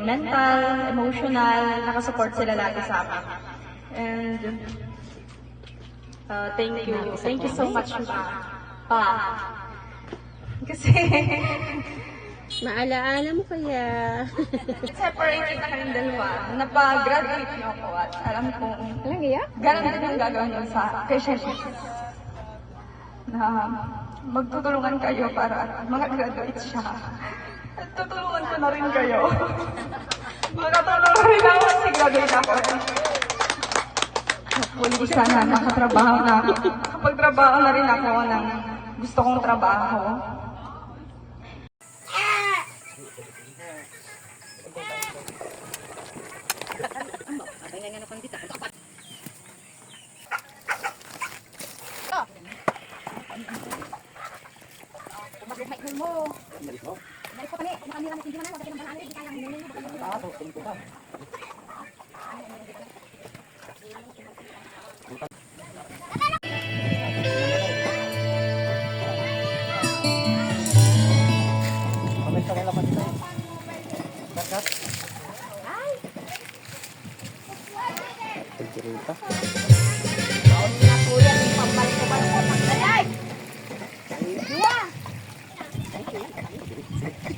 mental, emotional, nakasupport sila lagi sa akin. And thank you so much, Pa. Kasi Maalaala mo kaya? separated na kayong dalawa. Napag-graduate niyo ako at alam kong ganun din ang gagawin niyo kay Sheshi. Na magtutulungan kayo para mag-graduate siya. At tutulungan ko na rin kayo. Makatulungan rin ako kasi graduate ako. Hopefully sana makatrabaho na ako. Kapag trabaho na rin ako ng gusto kong trabaho.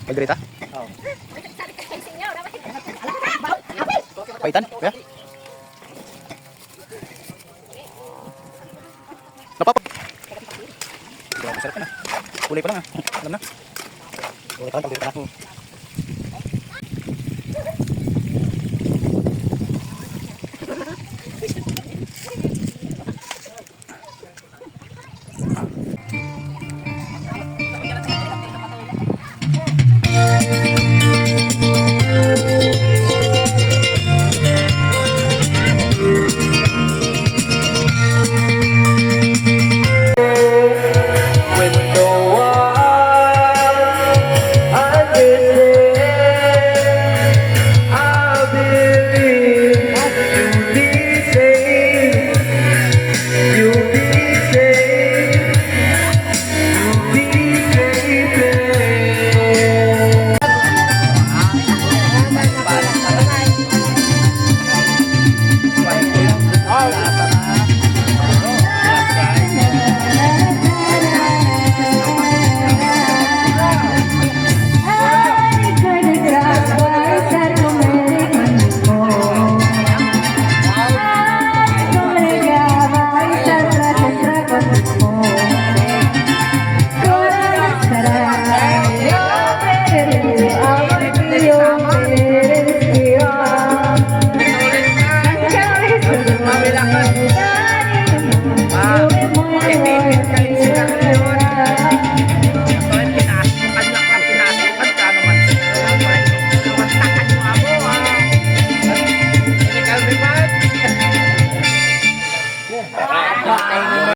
Magderita? Oo. Paitan? Kuya? Napapag! Grabe, sarap ka na. Kulay pa lang ah. Alam na. Kulay pa lang, pagderita na. Wow.